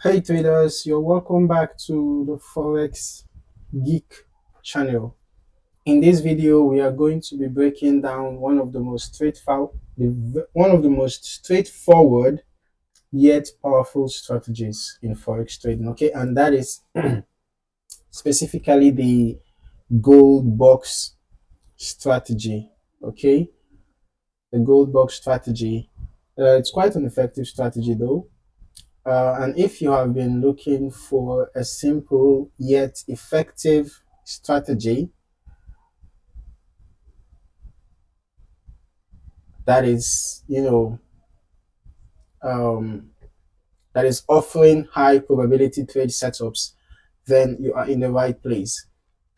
Hey traders, you're welcome back to the Forex Geek channel. In this video, we are going to be breaking down one of the most straightforward yet powerful strategies in Forex trading. Okay, and that is specifically the gold box strategy. Okay, the gold box strategy. It's quite an effective strategy though. And if you have been looking for a simple yet effective strategy that is, um, that is offering high probability trade setups, then you are in the right place.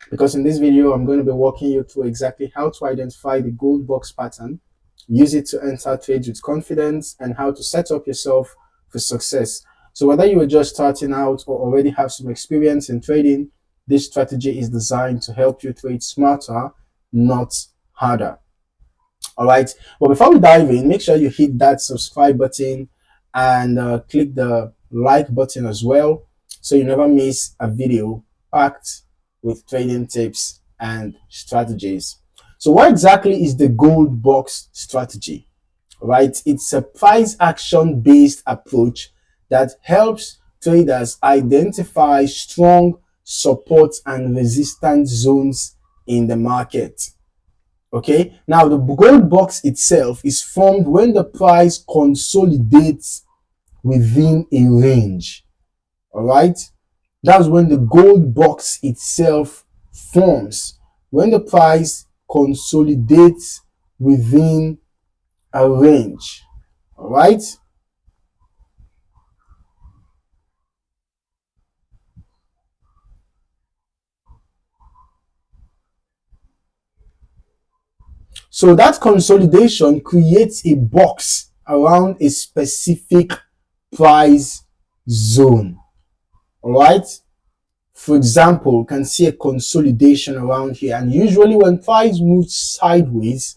Because in this video, I'm going to be walking you through exactly how to identify the gold box pattern, use it to enter trades with confidence, and how to set up yourself for success. So whether you are just starting out or already have some experience in trading, this strategy is designed to help you trade smarter, not harder. All right. But before we dive in, make sure you hit that subscribe button and click the like button as well, so you never miss a video packed with trading tips and strategies. So what exactly is the gold box strategy? Right? It's a price action based approach that helps traders identify strong support and resistance zones in the market. Okay, now the gold box itself is formed when the price consolidates within a range. All right, that's when the gold box itself forms, when the price consolidates within a range. All right, so that consolidation creates a box around a specific price zone. All right, for example, you can see a consolidation around here, and usually when price moves sideways,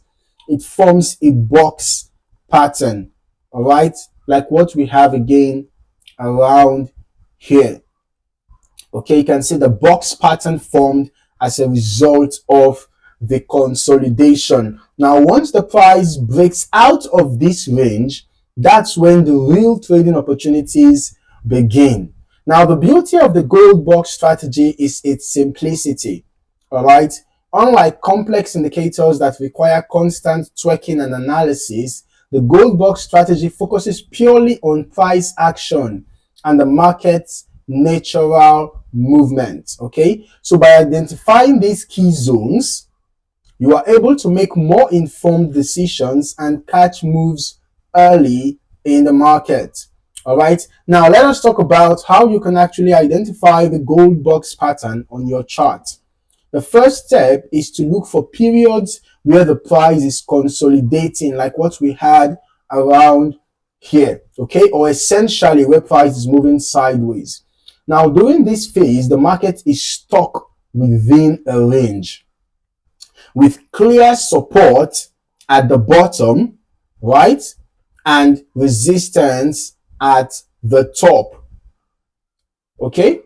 it forms a box pattern. All right, like what we have again around here. Okay, you can see the box pattern formed as a result of the consolidation. Now, once the price breaks out of this range, that's when the real trading opportunities begin. Now, the beauty of the gold box strategy is its simplicity. All right. Unlike complex indicators that require constant tracking and analysis, the gold box strategy focuses purely on price action and the market's natural movement. Okay. So by identifying these key zones, you are able to make more informed decisions and catch moves early in the market. All right. Now let us talk about how you can actually identify the gold box pattern on your chart. The first step is to look for periods where the price is consolidating, like what we had around here, okay, or essentially where price is moving sideways. Now, during this phase, the market is stuck within a range with clear support at the bottom, right, and resistance at the top. Okay,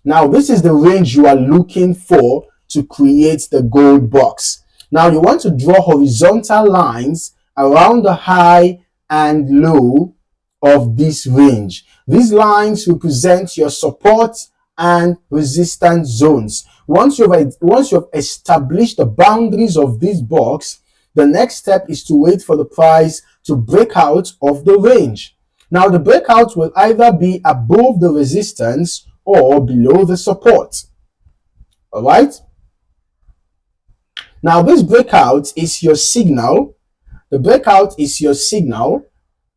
now this is the range you are looking for to create the gold box. Now you want to draw horizontal lines around the high and low of this range. These lines represent your support and resistance zones. Once you've established the boundaries of this box, the next step is to wait for the price to break out of the range. Now the breakout will either be above the resistance or below the support. All right. Now this breakout is your signal. The breakout is your signal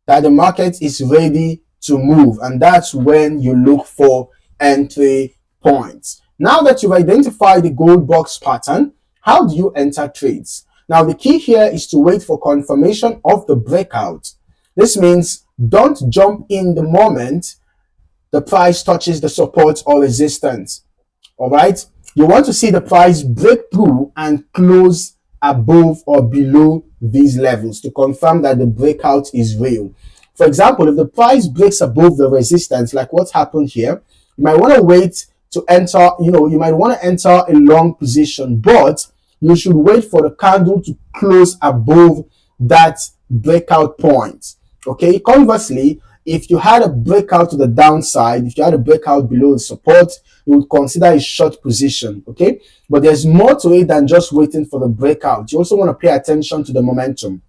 that the market is ready to move, and that's when you look for entry points. Now that you've identified the gold box pattern, how do you enter trades? Now the key here is to wait for confirmation of the breakout. This means don't jump in the moment the price touches the support or resistance. All right, you want to see the price break through and close above or below these levels to confirm that the breakout is real. For example, if the price breaks above the resistance, like what happened here, you might want to wait to enter, you might want to enter a long position, but you should wait for the candle to close above that breakout point. Okay, conversely, if you had a breakout to the downside, if you had a breakout below the support, you would consider a short position. Okay, but there's more to it than just waiting for the breakout. You also want to pay attention to the momentum.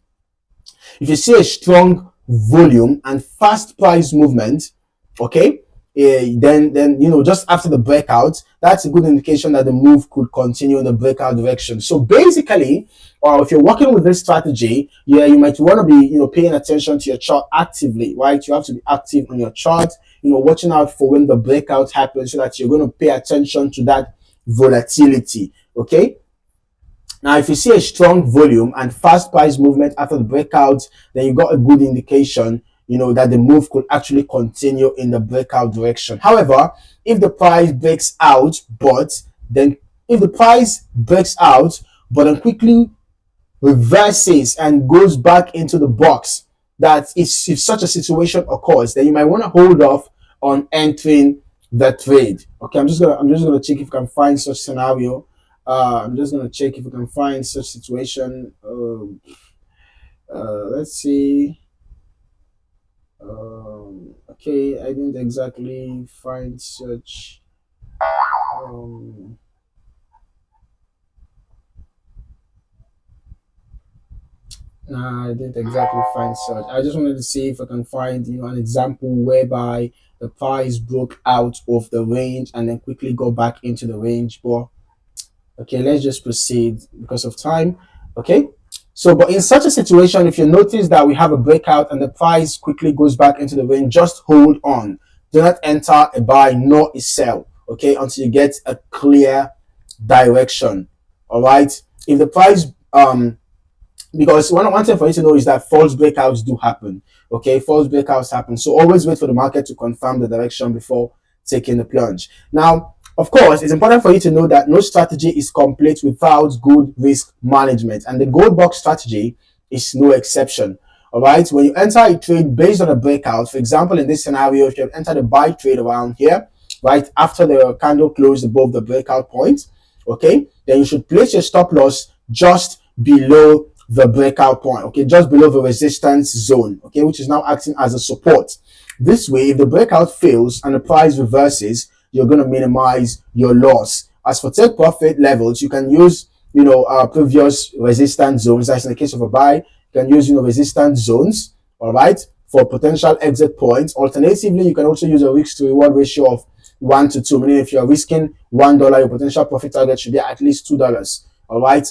If you see a strong volume and fast price movement, okay, then just after the breakout, that's a good indication that the move could continue in the breakout direction. So basically, if you're working with this strategy, yeah, you might want to be paying attention to your chart actively, right? You have to be active on your chart, watching out for when the breakout happens, so that you're going to pay attention to that volatility. Okay. Now, if you see a strong volume and fast price movement after the breakout, then you got a good indication, that the move could actually continue in the breakout direction. However, if the price breaks out, but then quickly reverses and goes back into the box, that if such a situation occurs, then you might want to hold off on entering the trade. Okay, I'm just gonna check if I can find such scenario. I'm just gonna check if we can find such situation. Let's see. Okay, I didn't exactly find such. Nah, I didn't exactly find such. I just wanted to see if I can find an example whereby the price broke out of the range and then quickly go back into the range. But okay, let's just proceed because of time. Okay, so but in such a situation, if you notice that we have a breakout and the price quickly goes back into the range, just hold on. Do not enter a buy nor a sell, okay, until you get a clear direction. All right, if the price because one thing for you to know is that false breakouts do happen. Okay, false breakouts happen. So always wait for the market to confirm the direction before taking the plunge. Now, of course, it's important for you to know that no strategy is complete without good risk management, and the gold box strategy is no exception. All right, when you enter a trade based on a breakout, for example, in this scenario, if you have entered a buy trade around here, right after the candle closed above the breakout point, okay, then you should place your stop loss just below the breakout point, okay, just below the resistance zone, okay, which is now acting as a support. This way, if the breakout fails and the price reverses, you're going to minimize your loss. As for take profit levels, you can use previous resistance zones. That's in the case of a buy. You can use resistance zones, all right, for potential exit points. Alternatively, you can also use a risk to reward ratio of 1 to 2, meaning if you're risking $1, your potential profit target should be at least $2, all right.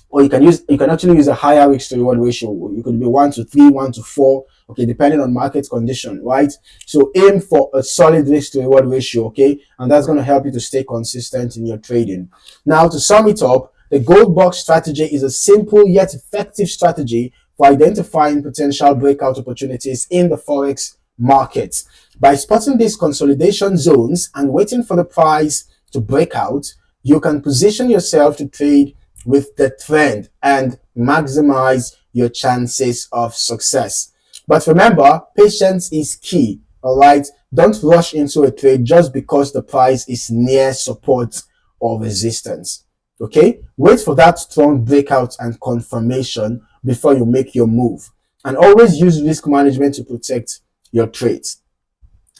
Or you can actually use a higher risk to reward ratio. You could be 1 to 3, 1 to 4, okay, depending on market condition, right? So aim for a solid risk to reward ratio, okay, and that's going to help you to stay consistent in your trading. Now, to sum it up, the gold box strategy is a simple yet effective strategy for identifying potential breakout opportunities in the forex market. By spotting these consolidation zones and waiting for the price to break out, you can position yourself to trade with the trend and maximize your chances of success. But remember, patience is key. All right, don't rush into a trade just because the price is near support or resistance. Okay, wait for that strong breakout and confirmation before you make your move, and always use risk management to protect your trades.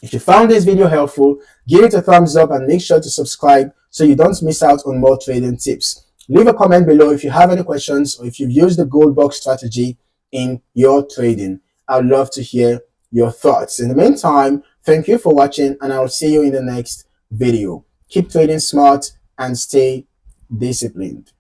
If you found this video helpful, give it a thumbs up and make sure to subscribe so you don't miss out on more trading tips. Leave a comment below if you have any questions or if you've used the gold box strategy in your trading. I'd love to hear your thoughts. In the meantime, thank you for watching, and I'll see you in the next video. Keep trading smart and stay disciplined.